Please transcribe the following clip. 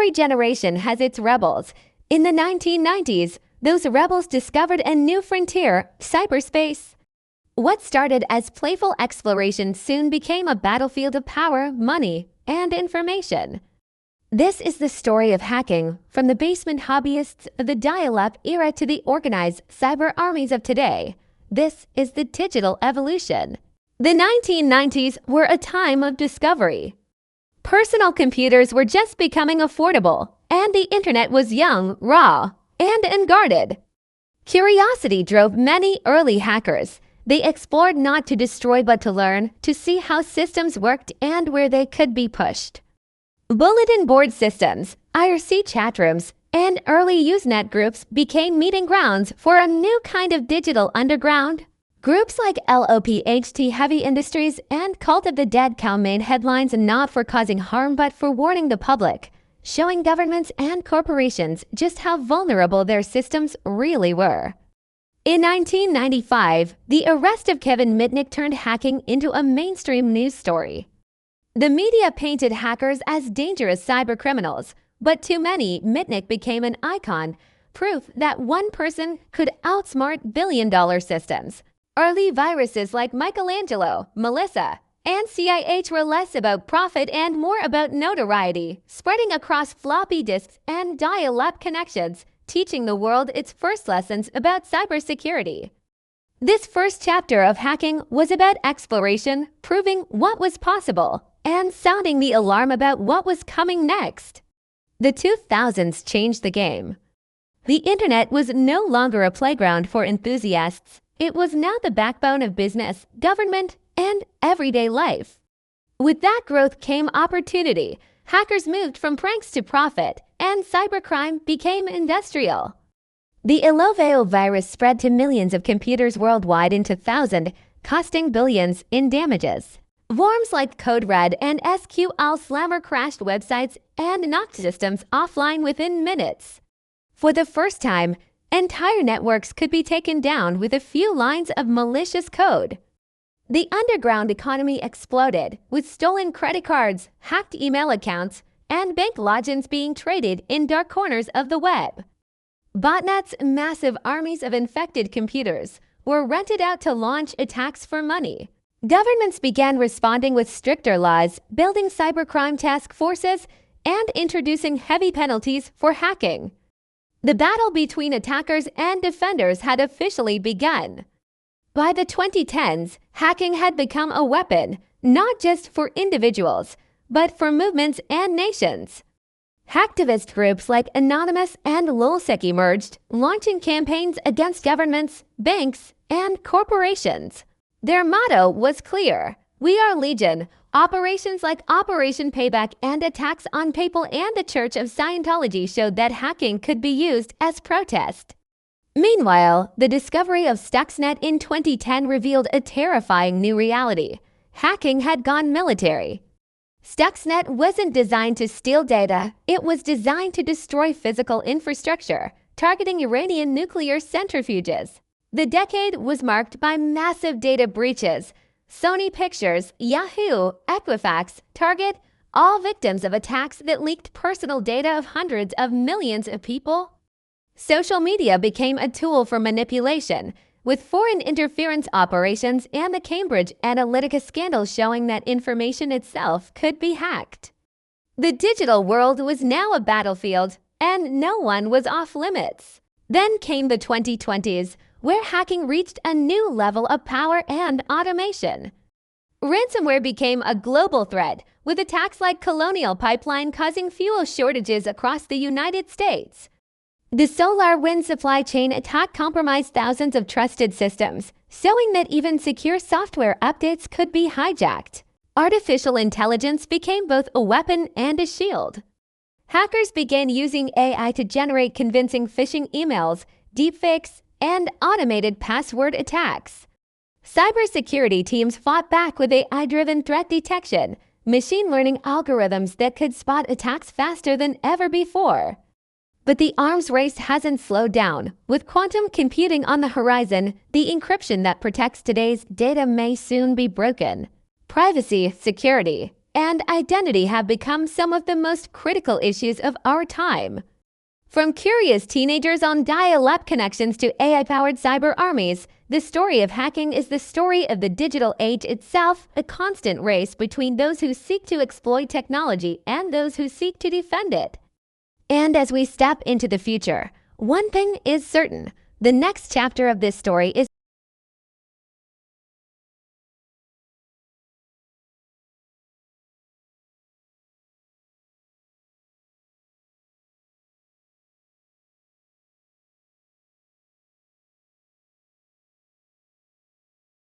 Every generation has its rebels. In the 1990s, those rebels discovered a new frontier, cyberspace. What started as playful exploration soon became a battlefield of power, money, and information. This is the story of hacking, from the basement hobbyists of the dial-up era to the organized cyber armies of today. This is the digital evolution. The 1990s were a time of discovery. Personal computers were just becoming affordable, and the internet was young, raw, and unguarded. Curiosity drove many early hackers. They explored not to destroy but to learn, to see how systems worked and where they could be pushed. Bulletin board systems, IRC chatrooms, and early Usenet groups became meeting grounds for a new kind of digital underground. Groups like LOPHT Heavy Industries and Cult of the Dead Cow made headlines not for causing harm but for warning the public, showing governments and corporations just how vulnerable their systems really were. In 1995, the arrest of Kevin Mitnick turned hacking into a mainstream news story. The media painted hackers as dangerous cybercriminals, but to many, Mitnick became an icon, proof that one person could outsmart billion-dollar systems. Early viruses like Michelangelo, Melissa, and CIH were less about profit and more about notoriety, spreading across floppy disks and dial-up connections, teaching the world its first lessons about cybersecurity. This first chapter of hacking was about exploration, proving what was possible, and sounding the alarm about what was coming next. The 2000s changed the game. The internet was no longer a playground for enthusiasts. It was now the backbone of business, government, and everyday life. With that growth came opportunity. Hackers moved from pranks to profit, and cybercrime became industrial. The Eloveo virus spread to millions of computers worldwide in 2000, costing billions in damages. Worms like CodeRed and SQL Slammer crashed websites and knocked systems offline within minutes. For the first time, entire networks could be taken down with a few lines of malicious code. The underground economy exploded, with stolen credit cards, hacked email accounts, and bank logins being traded in dark corners of the web. Botnets, massive armies of infected computers, were rented out to launch attacks for money. Governments began responding with stricter laws, building cybercrime task forces, and introducing heavy penalties for hacking. The battle between attackers and defenders had officially begun. By the 2010s, hacking had become a weapon, not just for individuals, but for movements and nations. Hacktivist groups like Anonymous and LulzSec emerged, launching campaigns against governments, banks, and corporations. Their motto was clear: "We are Legion." Operations like Operation Payback and attacks on PayPal and the Church of Scientology showed that hacking could be used as protest. Meanwhile, the discovery of Stuxnet in 2010 revealed a terrifying new reality. Hacking had gone military. Stuxnet wasn't designed to steal data, it was designed to destroy physical infrastructure, targeting Iranian nuclear centrifuges. The decade was marked by massive data breaches. Sony Pictures, Yahoo, Equifax, Target, all victims of attacks that leaked personal data of hundreds of millions of people. Social media became a tool for manipulation, with foreign interference operations and the Cambridge Analytica scandal showing that information itself could be hacked. The digital world was now a battlefield, and no one was off limits. Then came the 2020s, where hacking reached a new level of power and automation. Ransomware became a global threat, with attacks like Colonial Pipeline causing fuel shortages across the United States. The SolarWinds supply chain attack compromised thousands of trusted systems, showing that even secure software updates could be hijacked. Artificial intelligence became both a weapon and a shield. Hackers began using AI to generate convincing phishing emails, deepfakes, and automated password attacks. Cybersecurity teams fought back with AI-driven threat detection, machine learning algorithms that could spot attacks faster than ever before. But the arms race hasn't slowed down. With quantum computing on the horizon, the encryption that protects today's data may soon be broken. Privacy, security, and identity have become some of the most critical issues of our time. From curious teenagers on dial-up connections to AI-powered cyber armies, the story of hacking is the story of the digital age itself, a constant race between those who seek to exploit technology and those who seek to defend it. And as we step into the future, one thing is certain: the next chapter of this story is